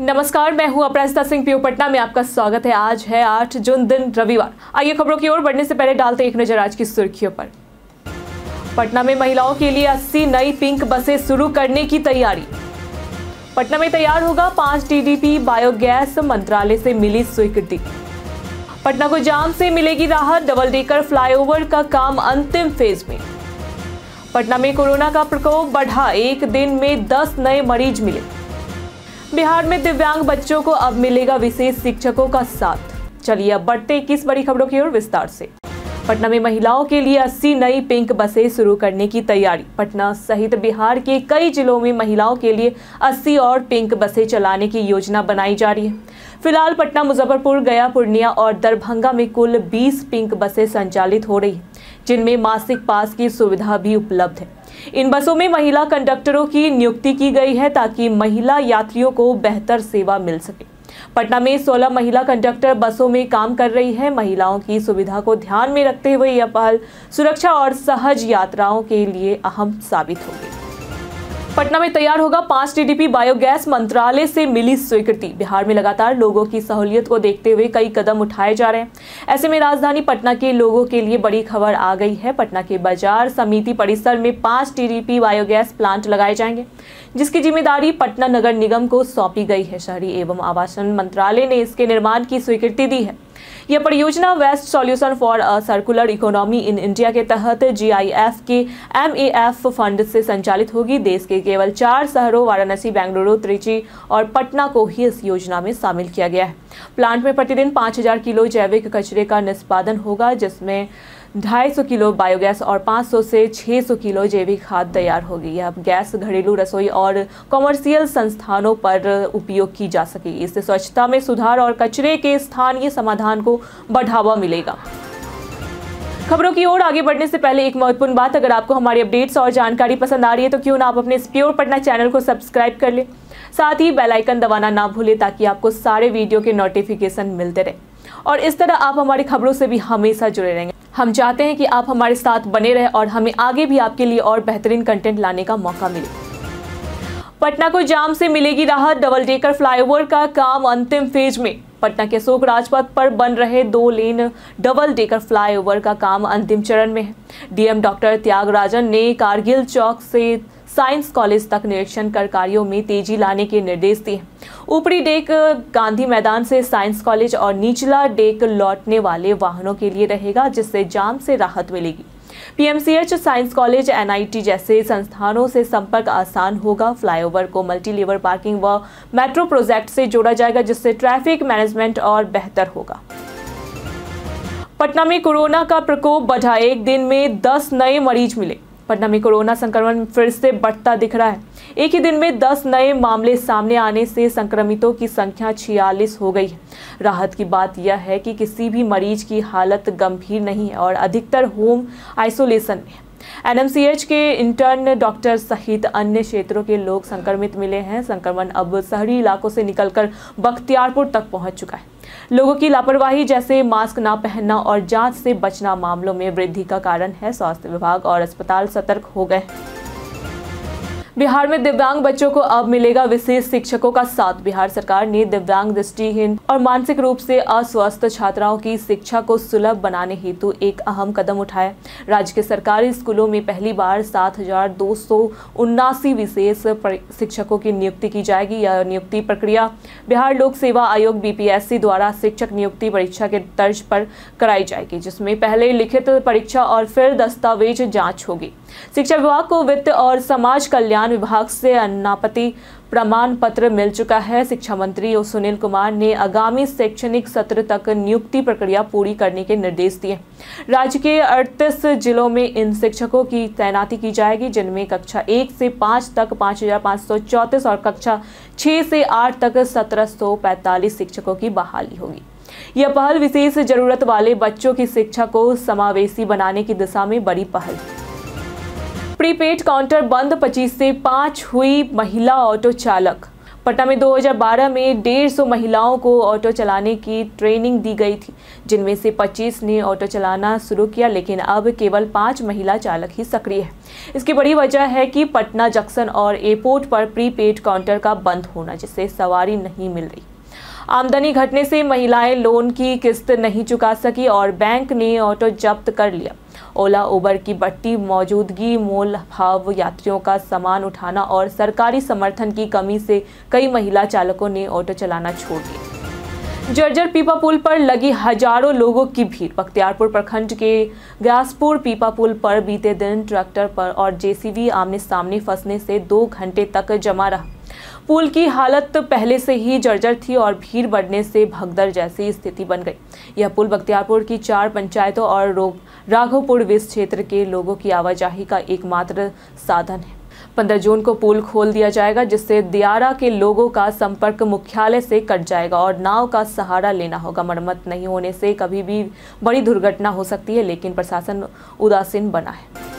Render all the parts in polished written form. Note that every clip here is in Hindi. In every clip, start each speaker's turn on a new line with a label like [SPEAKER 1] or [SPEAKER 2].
[SPEAKER 1] नमस्कार, मैं हूं अपराजिता सिंह। पीओ पटना में आपका स्वागत है। आज है 8 जून, दिन रविवार। आइए खबरों की ओर बढ़ने से पहले डालते एक नजर आज की सुर्खियों पर। पटना में महिलाओं के लिए 80 नई पिंक बसें शुरू करने की तैयारी। पटना में तैयार होगा 5 टीडीपी बायोगैस, मंत्रालय से मिली स्वीकृति। पटना को जाम से मिलेगी राहत, डबल डेकर फ्लाईओवर का काम अंतिम फेज में। पटना में कोरोना का प्रकोप बढ़ा, एक दिन में 10 नए मरीज मिले। बिहार में दिव्यांग बच्चों को अब मिलेगा विशेष शिक्षकों का साथ। चलिए अब बढ़ते 21 बड़ी खबरों की ओर विस्तार से। पटना में महिलाओं के लिए 80 नई पिंक बसें शुरू करने की तैयारी। पटना सहित बिहार के कई जिलों में महिलाओं के लिए 80 और पिंक बसें चलाने की योजना बनाई जा रही है। फिलहाल पटना, मुजफ्फरपुर, गया, पूर्णिया और दरभंगा में कुल 20 पिंक बसें संचालित हो रही हैं, जिनमें मासिक पास की सुविधा भी उपलब्ध है। इन बसों में महिला कंडक्टरों की नियुक्ति की गई है ताकि महिला यात्रियों को बेहतर सेवा मिल सके। पटना में 16 महिला कंडक्टर बसों में काम कर रही है। महिलाओं की सुविधा को ध्यान में रखते हुए यह पहल सुरक्षा और सहज यात्राओं के लिए अहम साबित होगी। पटना में तैयार होगा 5 टीडीपी बायोगैस, मंत्रालय से मिली स्वीकृति। बिहार में लगातार लोगों की सहूलियत को देखते हुए कई कदम उठाए जा रहे हैं। ऐसे में राजधानी पटना के लोगों के लिए बड़ी खबर आ गई है। पटना के बाजार समिति परिसर में 5 टीडीपी बायोगैस प्लांट लगाए जाएंगे, जिसकी जिम्मेदारी पटना नगर निगम को सौंपी गई है। शहरी एवं आवासन मंत्रालय ने इसके निर्माण की स्वीकृति दी है। यह परियोजना waste solution for a circular economy in India के तहत GIF के MAF फंड से संचालित होगी। देश के केवल 4 शहरों वाराणसी, बेंगलुरु, त्रिची और पटना को ही इस योजना में शामिल किया गया है। प्लांट में प्रतिदिन 5000 किलो जैविक कचरे का निष्पादन होगा, जिसमें 250 किलो बायोगैस और 500 से 600 किलो जैविक खाद तैयार होगी। यह गैस घरेलू रसोई और कॉमर्शियल संस्थानों पर उपयोग की जा सकेगी। इससे स्वच्छता में सुधार और कचरे के स्थानीय समाधान को बढ़ावा मिलेगा। खबरों की ओर आगे बढ़ने से पहले एक महत्वपूर्ण बात, अगर आपको हमारी अपडेट्स और जानकारी पसंद आ रही है तो क्यों ना आप अपने प्योर पटना चैनल को सब्सक्राइब कर ले, साथ ही बेल आइकन दबाना ना भूले ताकि आपको सारे वीडियो के नोटिफिकेशन मिलते रहे और इस तरह आप हमारी खबरों से भी हमेशा जुड़े रहेंगे। हम चाहते हैं कि आप हमारे साथ बने रहें और हमें आगे भी आपके लिए और बेहतरीन कंटेंट लाने का मौका मिले। पटना को जाम से मिलेगी राहत, डबल डेकर फ्लाईओवर का काम अंतिम फेज में। पटना के अशोक राजपथ पर बन रहे 2 लेन डबल डेकर फ्लाईओवर का काम अंतिम चरण में है। डीएम डॉक्टर त्यागराजन ने कारगिल चौक से साइंस कॉलेज तक निरीक्षण कर कार्यों में तेजी लाने के निर्देश दिए। ऊपरी डेक गांधी मैदान से साइंस कॉलेज और निचला डेक लौटने वाले वाहनों के लिए रहेगा, जिससे जाम से राहत मिलेगी। PMCH, साइंस कॉलेज, NIT जैसे संस्थानों से संपर्क आसान होगा। फ्लाईओवर को मल्टी लेवल पार्किंग व मेट्रो प्रोजेक्ट से जोड़ा जाएगा, जिससे ट्रैफिक मैनेजमेंट और बेहतर होगा। पटना में कोरोना का प्रकोप बढ़ा, एक दिन में 10 नए मरीज मिले। पटना में कोरोना संक्रमण फिर से बढ़ता दिख रहा है। एक ही दिन में 10 नए मामले सामने आने से संक्रमितों की संख्या 46 हो गई है। राहत की बात यह है कि किसी भी मरीज की हालत गंभीर नहीं है और अधिकतर होम आइसोलेशन में है। NMCH के इंटर्न डॉक्टर सहित अन्य क्षेत्रों के लोग संक्रमित मिले हैं। संक्रमण अब शहरी इलाकों से निकलकर बख्तियारपुर तक पहुंच चुका है। लोगों की लापरवाही जैसे मास्क ना पहनना और जांच से बचना मामलों में वृद्धि का कारण है। स्वास्थ्य विभाग और अस्पताल सतर्क हो गए। बिहार में दिव्यांग बच्चों को अब मिलेगा विशेष शिक्षकों का साथ। बिहार सरकार ने दिव्यांग, दृष्टिहीन और मानसिक रूप से अस्वस्थ छात्राओं की शिक्षा को सुलभ बनाने हेतु एक अहम कदम उठाया। राज्य के सरकारी स्कूलों में पहली बार 7279 विशेष शिक्षकों की नियुक्ति की जाएगी। यह नियुक्ति प्रक्रिया बिहार लोक सेवा आयोग BPSC द्वारा शिक्षक नियुक्ति परीक्षा के तर्ज पर कराई जाएगी, जिसमें पहले लिखित परीक्षा और फिर दस्तावेज जाँच होगी। शिक्षा विभाग को वित्त और समाज कल्याण विभाग से अनापत्ति प्रमाण पत्र मिल चुका है। शिक्षा मंत्री सुनील कुमार ने आगामी शैक्षणिक सत्र तक नियुक्ति प्रक्रिया पूरी करने के निर्देश दिए। राज्य के 38 जिलों में इन शिक्षकों की तैनाती की जाएगी, जिनमें कक्षा 1 से 5 तक 5534 और कक्षा 6 से 8 तक 1745 शिक्षकों की बहाली होगी। यह पहल विशेष जरूरत वाले बच्चों की शिक्षा को समावेशी बनाने की दिशा में बड़ी पहल है। प्रीपेड काउंटर बंद, 25 से 5 हुई महिला ऑटो चालक। पटना में 2012 में 150 महिलाओं को ऑटो चलाने की ट्रेनिंग दी गई थी, जिनमें से 25 ने ऑटो चलाना शुरू किया, लेकिन अब केवल 5 महिला चालक ही सक्रिय है। इसकी बड़ी वजह है कि पटना जंक्शन और एयरपोर्ट पर प्रीपेड काउंटर का बंद होना, जिससे सवारी नहीं मिल रही। आमदनी घटने से महिलाएं लोन की किस्त नहीं चुका सकी और बैंक ने ऑटो जब्त कर लिया। ओला उबर की बढ़ती मौजूदगी, मोल भाव, यात्रियों का सामान उठाना और सरकारी समर्थन की कमी से कई महिला चालकों ने ऑटो चलाना छोड़ दिया। जर्जर पीपा पुल पर लगी हजारों लोगों की भीड़। बख्तियारपुर प्रखंड के ग्यासपुर पीपा पुल पर बीते दिन ट्रैक्टर पर और जेसीबी आमने सामने फंसने से 2 घंटे तक जमा रहा। पुल की हालत पहले से ही जर्जर थी और भीड़ बढ़ने से भगदड़ जैसी स्थिति बन गई। यह पुल बख्तियारपुर की 4 पंचायतों और राघोपुर विस क्षेत्र के लोगों की आवाजाही का एकमात्र साधन है। 15 जून को पुल खोल दिया जाएगा, जिससे दियारा के लोगों का संपर्क मुख्यालय से कट जाएगा और नाव का सहारा लेना होगा। मरम्मत नहीं होने से कभी भी बड़ी दुर्घटना हो सकती है, लेकिन प्रशासन उदासीन बना है।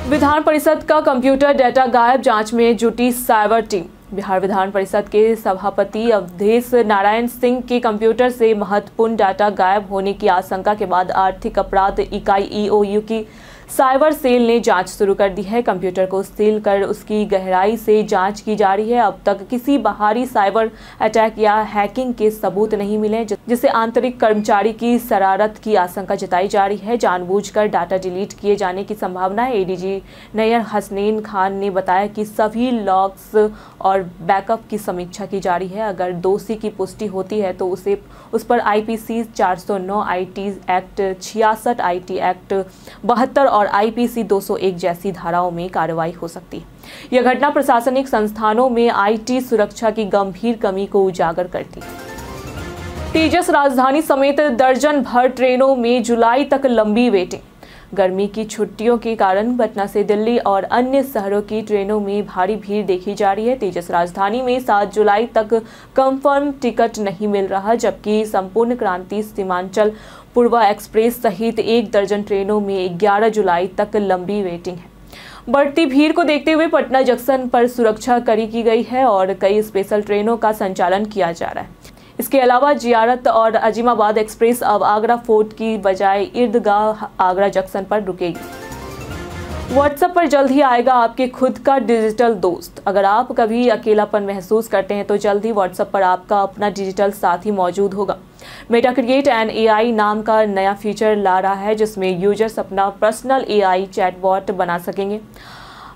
[SPEAKER 1] विधान परिषद का कंप्यूटर डेटा गायब, जांच में जुटी साइबर टीम। बिहार विधान परिषद के सभापति अवधेश नारायण सिंह के कंप्यूटर से महत्वपूर्ण डाटा गायब होने की आशंका के बाद आर्थिक अपराध इकाई ईओयू की साइबर सेल ने जांच शुरू कर दी है। कंप्यूटर को सील कर उसकी गहराई से जांच की जा रही है। अब तक किसी बाहरी साइबर अटैक या हैकिंग के सबूत नहीं मिले, जिससे आंतरिक कर्मचारी की शरारत की आशंका जताई जा रही है। जानबूझकर डाटा डिलीट किए जाने की संभावना है। एडीजी नैयर हसनैन खान ने बताया कि सभी लॉग्स और बैकअप की समीक्षा की जा रही है। अगर दोषी की पुष्टि होती है तो उस पर IPC 409, IT act 66, IT act 72 और आईपीसी 201 जैसी धाराओं में कार्रवाई हो सकती है। यह घटना प्रशासनिक संस्थानों में आईटी सुरक्षा की गंभीर कमी को उजागर करती है। तेजस राजधानी समेत दर्जन भर ट्रेनों में जुलाई तक लंबी वेटिंग। गर्मी की छुट्टियों के कारण पटना से दिल्ली और अन्य शहरों की ट्रेनों में भारी भीड़ देखी जा रही है। तेजस राजधानी में 7 जुलाई तक कंफर्म टिकट नहीं मिल रहा, जबकि संपूर्ण क्रांति, सीमांचल, पूर्वा एक्सप्रेस सहित 1 दर्जन ट्रेनों में 11 जुलाई तक लंबी वेटिंग है। बढ़ती भीड़ को देखते हुए पटना जंक्शन पर सुरक्षा कड़ी की गई है और कई स्पेशल ट्रेनों का संचालन किया जा रहा है। इसके अलावा जियारत और अजीमाबाद एक्सप्रेस अब आगरा फोर्ट की बजाय ईदगाह आगरा जंक्शन पर रुकेगी। व्हाट्सएप पर जल्द ही आएगा आपके खुद का डिजिटल दोस्त। अगर आप कभी अकेलापन महसूस करते हैं तो जल्द ही व्हाट्सएप पर आपका अपना डिजिटल साथी मौजूद होगा। मेटा क्रिएट एन एआई नाम का नया फीचर ला रहा है, जिसमें यूजर्स अपना पर्सनल एआई चैटबॉट बना सकेंगे।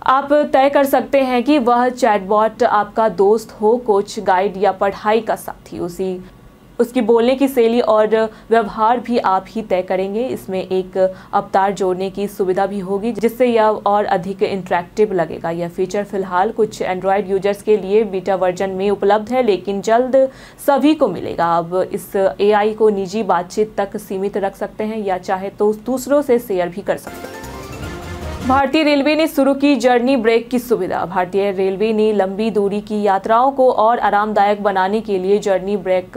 [SPEAKER 1] आप तय कर सकते हैं कि वह चैटबॉट आपका दोस्त हो, कोच, गाइड या पढ़ाई का साथी। उसकी बोलने की शैली और व्यवहार भी आप ही तय करेंगे। इसमें एक अवतार जोड़ने की सुविधा भी होगी, जिससे यह और अधिक इंटरैक्टिव लगेगा। यह फीचर फिलहाल कुछ एंड्रॉयड यूजर्स के लिए बीटा वर्जन में उपलब्ध है, लेकिन जल्द सभी को मिलेगा। अब इस एआई को निजी बातचीत तक सीमित रख सकते हैं या चाहे तो दूसरों से शेयर भी कर सकते हैं। भारतीय रेलवे ने शुरू की जर्नी ब्रेक की सुविधा। भारतीय रेलवे ने लंबी दूरी की यात्राओं को और आरामदायक बनाने के लिए जर्नी ब्रेक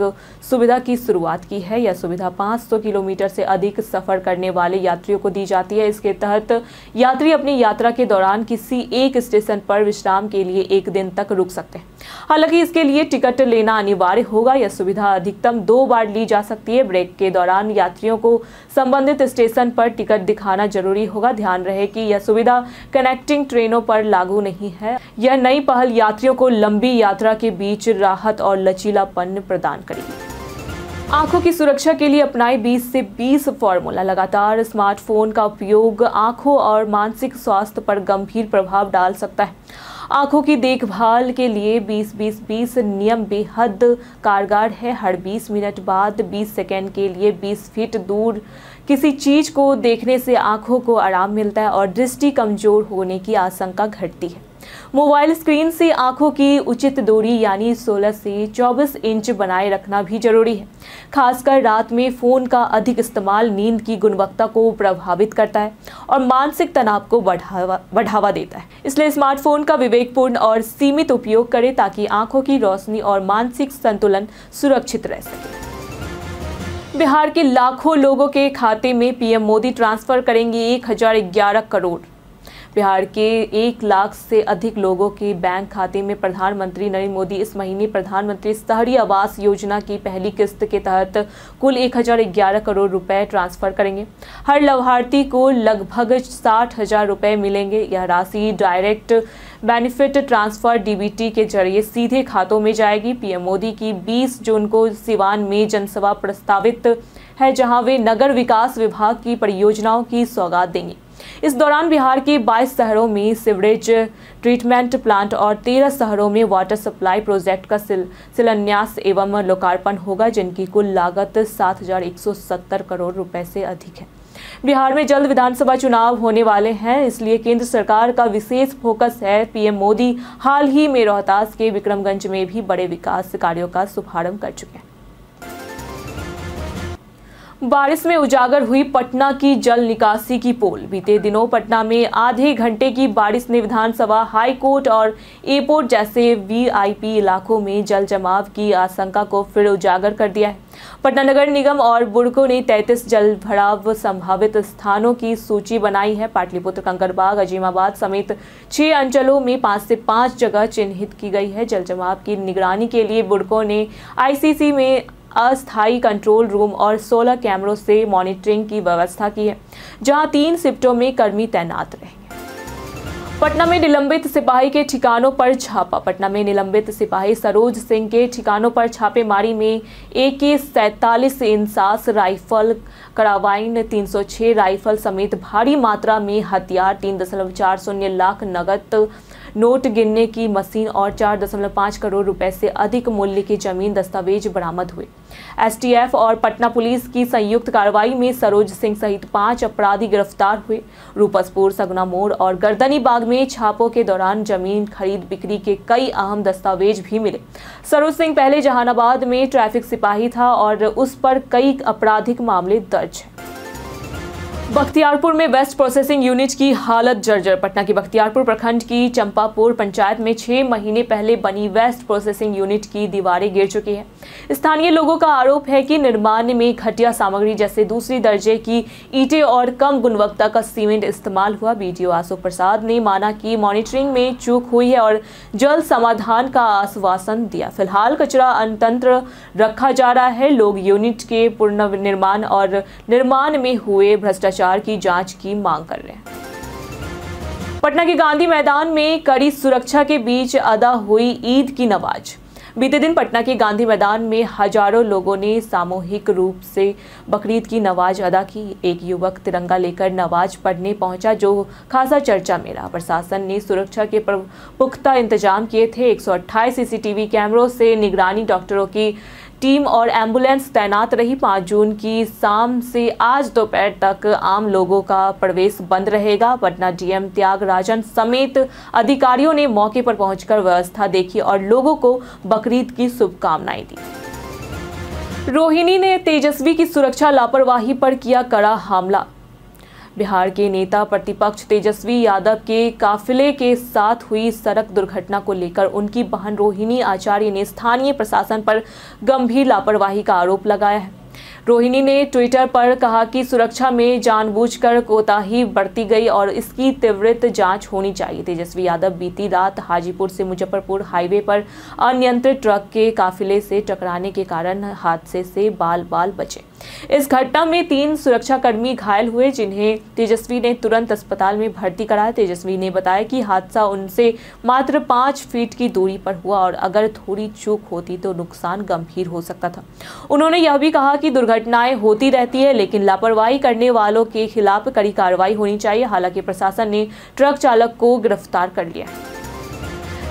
[SPEAKER 1] सुविधा की शुरुआत की है। यह सुविधा 500 किलोमीटर से अधिक सफर करने वाले यात्रियों को दी जाती है। इसके तहत यात्री अपनी यात्रा के दौरान किसी एक स्टेशन पर विश्राम के लिए 1 दिन तक रुक सकते हैं। हालांकि इसके लिए टिकट लेना अनिवार्य होगा। यह सुविधा अधिकतम 2 बार ली जा सकती है। ब्रेक के दौरान यात्रियों को संबंधित स्टेशन पर टिकट दिखाना जरूरी होगा। ध्यान रहे कि यह सुविधा कनेक्टिंग ट्रेनों पर लागू नहीं है। यह नई पहल यात्रियों को लंबी यात्रा के बीच राहत और लचीलापन प्रदान करेगी। आंखों की सुरक्षा के लिए अपनाएं 20 से 20 फॉर्मूला। लगातार स्मार्टफोन का उपयोग आंखों और मानसिक स्वास्थ्य पर गंभीर प्रभाव डाल सकता है। आंखों की देखभाल के लिए 20-20-20 नियम बेहद कारगर है। हर 20 मिनट बाद 20 सेकंड के लिए 20 फीट दूर किसी चीज को देखने से आंखों को आराम मिलता है और दृष्टि कमजोर होने की आशंका घटती है। मोबाइल स्क्रीन से आंखों की उचित दूरी यानी 16 से 24 इंच बनाए रखना भी जरूरी है। खासकर रात में फोन का अधिक इस्तेमाल नींद की गुणवत्ता को प्रभावित करता है और मानसिक तनाव को बढ़ावा देता है। इसलिए स्मार्टफोन का विवेकपूर्ण और सीमित उपयोग करें ताकि आंखों की रोशनी और मानसिक संतुलन सुरक्षित रह सके। बिहार के लाखों लोगों के खाते में पीएम मोदी ट्रांसफर करेंगे 1011 करोड़। बिहार के 1 लाख से अधिक लोगों के बैंक खाते में प्रधानमंत्री नरेंद्र मोदी इस महीने प्रधानमंत्री शहरी आवास योजना की पहली किस्त के तहत कुल 1011 करोड़ रुपए ट्रांसफर करेंगे। हर लाभार्थी को लगभग 60,000 रुपए मिलेंगे। यह राशि डायरेक्ट बेनिफिट ट्रांसफर डीबीटी के जरिए सीधे खातों में जाएगी। पीएम मोदी की 20 जून को सिवान में जनसभा प्रस्तावित है, जहां वे नगर विकास विभाग की परियोजनाओं की सौगात देंगे। इस दौरान बिहार के 22 शहरों में सीवरेज ट्रीटमेंट प्लांट और 13 शहरों में वाटर सप्लाई प्रोजेक्ट का शिलान्यास एवं लोकार्पण होगा, जिनकी कुल लागत 7,170 करोड़ रुपए से अधिक है। बिहार में जल्द विधानसभा चुनाव होने वाले हैं, इसलिए केंद्र सरकार का विशेष फोकस है। पीएम मोदी हाल ही में रोहतास के विक्रमगंज में भी बड़े विकास कार्यों का शुभारंभ कर चुके हैं। बारिश में उजागर हुई पटना की जल निकासी की पोल। बीते दिनों पटना में आधे घंटे की बारिश ने विधानसभा, हाई कोर्ट और एयरपोर्ट जैसे वीआईपी इलाकों में जल जमाव की आशंका को फिर उजागर कर दिया है। पटना नगर निगम और बुडको ने 33 जल भराव संभावित स्थानों की सूची बनाई है। पाटलिपुत्र, कंकड़बाग, अजीमाबाद समेत 6 अंचलों में 5 से 5 जगह चिन्हित की गई है। जल जमाव की निगरानी के लिए बुडको ने आईसीसी में अस्थायी कंट्रोल रूम और 16 कैमरों से मॉनिटरिंग की व्यवस्था की है, जहां 3 शिफ्टों में कर्मी तैनात रहेंगे। पटना में निलंबित सिपाही के ठिकानों पर छापा। पटना में निलंबित सिपाही सरोज सिंह के ठिकानों पर छापेमारी में AK-47 इंसास राइफल, कराबाइन 306 राइफल समेत भारी मात्रा में हथियार, 3.40 लाख नगद नोट गिनने की मशीन और 4.5 करोड़ रुपए से अधिक मूल्य की जमीन दस्तावेज बरामद हुए। एसटीएफ और पटना पुलिस की संयुक्त कार्रवाई में सरोज सिंह सहित 5 अपराधी गिरफ्तार हुए। रूपसपुर, सगुना मोड़ और गर्दनी बाग में छापों के दौरान जमीन खरीद बिक्री के कई अहम दस्तावेज भी मिले। सरोज सिंह पहले जहानाबाद में ट्रैफिक सिपाही था और उस पर कई आपराधिक मामले दर्ज हैं। बख्तियारपुर में वेस्ट प्रोसेसिंग यूनिट की हालत जर्जर। पटना के बख्तियारपुर प्रखंड की चंपापुर पंचायत में 6 महीने पहले बनी वेस्ट प्रोसेसिंग यूनिट की दीवारें गिर चुकी हैं। स्थानीय लोगों का आरोप है कि निर्माण में घटिया सामग्री जैसे दूसरी दर्जे की ईंटें और कम गुणवत्ता का सीमेंट इस्तेमाल हुआ। बीडीओ अशोक प्रसाद ने माना कि मॉनिटरिंग में चूक हुई है और जल्द समाधान का आश्वासन दिया। फिलहाल कचरा अनतंत्र रखा जा रहा है। लोग यूनिट के पुनर्निर्माण और निर्माण में हुए भ्रष्टाचार की जांच की मांग कर रहे हैं। पटना के गांधी मैदान में कड़ी सुरक्षा के बीच अदा हुई ईद की नमाज। बीते दिन पटना के गांधी मैदान में हजारों लोगों ने सामूहिक रूप से बकरीद की नमाज अदा की। एक युवक तिरंगा लेकर नमाज पढ़ने पहुंचा, जो खासा चर्चा में रहा। प्रशासन ने सुरक्षा के पुख्ता इंतजाम किए थे। 128 सीसीटीवी कैमरों से निगरानी, डॉक्टरों की टीम और एम्बुलेंस तैनात रही। 5 जून की शाम से आज दोपहर तक आम लोगों का प्रवेश बंद रहेगा। पटना डीएम त्यागराजन समेत अधिकारियों ने मौके पर पहुंचकर व्यवस्था देखी और लोगों को बकरीद की शुभकामनाएं दी। रोहिणी ने तेजस्वी की सुरक्षा लापरवाही पर किया कड़ा हमला। बिहार के नेता प्रतिपक्ष तेजस्वी यादव के काफिले के साथ हुई सड़क दुर्घटना को लेकर उनकी बहन रोहिणी आचार्य ने स्थानीय प्रशासन पर गंभीर लापरवाही का आरोप लगाया है। रोहिणी ने ट्विटर पर कहा कि सुरक्षा में जानबूझकर कोताही बरती गई और इसकी त्वरित जांच होनी चाहिए। तेजस्वी यादव बीती रात हाजीपुर से मुजफ्फरपुर हाईवे पर अनियंत्रित ट्रक के काफिले से टकराने के कारण हादसे से बाल बाल बचे। इस घटना में 3 सुरक्षाकर्मी घायल हुए, जिन्हें तेजस्वी ने तुरंत अस्पताल में भर्ती कराया। तेजस्वी ने बताया कि हादसा उनसे मात्र 5 फीट की दूरी पर हुआ और अगर थोड़ी चूक होती तो नुकसान गंभीर हो सकता था। उन्होंने यह भी कहा कि दुर्घटनाएं होती रहती है, लेकिन लापरवाही करने वालों के खिलाफ कड़ी कार्रवाई होनी चाहिए। हालांकि प्रशासन ने ट्रक चालक को गिरफ्तार कर लिया।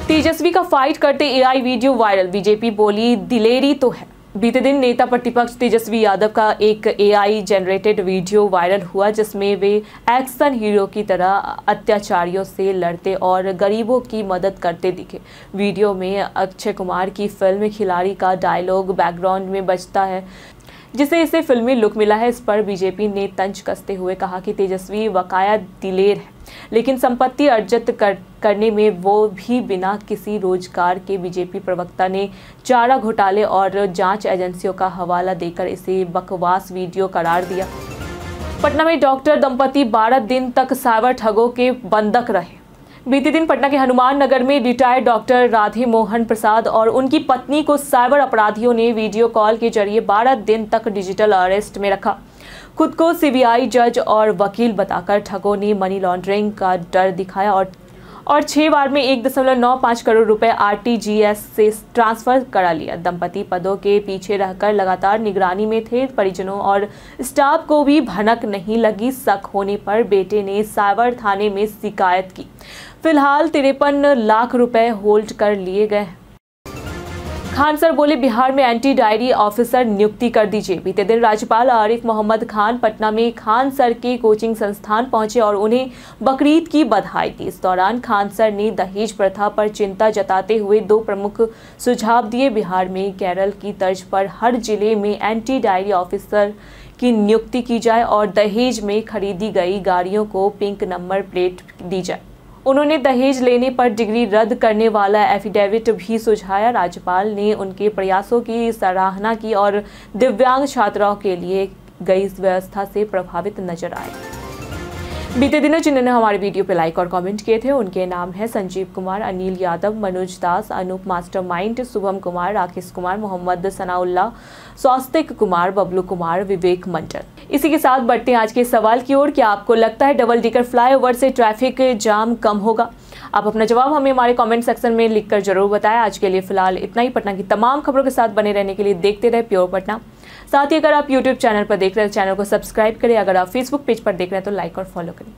[SPEAKER 1] तेजस्वी का फाइट करते एआई वीडियो वायरल। बीजेपी बोली दिलेरी तो है। बीते दिन नेता प्रतिपक्ष तेजस्वी यादव का एक एआई जनरेटेड वीडियो वायरल हुआ, जिसमें वे एक्शन हीरो की तरह अत्याचारियों से लड़ते और गरीबों की मदद करते दिखे। वीडियो में अक्षय कुमार की फिल्म खिलाड़ी का डायलॉग बैकग्राउंड में बजता है, जिसे इसे फिल्मी लुक मिला है। इस पर बीजेपी ने तंज कसते हुए कहा कि तेजस्वी बकाया दिलेर है, लेकिन संपत्ति अर्जित करने में वो भी बिना किसी रोजगार के। बीजेपी प्रवक्ता ने चारा घोटाले और जांच एजेंसियों का हवाला देकर इसे बकवास वीडियो करार दिया। पटना में डॉक्टर दंपति 12 दिन तक साइबर ठगों के बंधक रहे। बीते दिन पटना के हनुमान नगर में रिटायर्ड डॉक्टर राधे मोहन प्रसाद और उनकी पत्नी को साइबर अपराधियों ने वीडियो कॉल के जरिए 12 दिन तक डिजिटल अरेस्ट में रखा। खुद को सीबीआई जज और वकील बताकर ठगों ने मनी लॉन्ड्रिंग का डर दिखाया और 6 बार में 1.95 करोड़ रुपए आरटीजीएस से ट्रांसफर करा लिया। दंपति पदों के पीछे रहकर लगातार निगरानी में थे। परिजनों और स्टाफ को भी भनक नहीं लगी। शक होने पर बेटे ने साइबर थाने में शिकायत की। फिलहाल 53 लाख रुपए होल्ड कर लिए गए। खान सर बोले, बिहार में एंटी डायरी ऑफिसर नियुक्ति कर दीजिए। बीते दिन राज्यपाल आरिफ मोहम्मद खान पटना में खान सर के कोचिंग संस्थान पहुंचे और उन्हें बकरीद की बधाई दी। इस दौरान खान सर ने दहेज प्रथा पर चिंता जताते हुए 2 प्रमुख सुझाव दिए। बिहार में केरल की तर्ज पर हर जिले में एंटी डायरी ऑफिसर की नियुक्ति की जाए और दहेज में खरीदी गई गाड़ियों को पिंक नंबर प्लेट दी जाए। उन्होंने दहेज लेने पर डिग्री रद्द करने वाला एफिडेविट भी सुझाया। राज्यपाल ने उनके प्रयासों की सराहना की और दिव्यांग छात्राओं के लिए गई व्यवस्था से प्रभावित नजर आए। बीते दिनों जिन्होंने हमारे वीडियो पे लाइक और कमेंट किए थे उनके नाम है संजीव कुमार, अनिल यादव, मनोज दास, अनूप मास्टरमाइंड, शुभम कुमार, राकेश कुमार, मोहम्मद सनाउल्लाह, स्वास्तिक कुमार, बबलू कुमार, विवेक मंडल। इसी के साथ बढ़ते हैं आज के सवाल की ओर। क्या आपको लगता है डबल डेकर फ्लाईओवर से ट्रैफिक जाम कम होगा? आप अपना जवाब हमें हमारे कमेंट सेक्शन में लिखकर जरूर बताएं। आज के लिए फिलहाल इतना ही। पटना की तमाम खबरों के साथ बने रहने के लिए देखते रहे प्योर पटना। साथ ही अगर आप यूट्यूब चैनल पर देख रहे हैं तो चैनल को सब्सक्राइब करें। अगर आप फेसबुक पेज पर देख रहे हैं तो लाइक और फॉलो करें।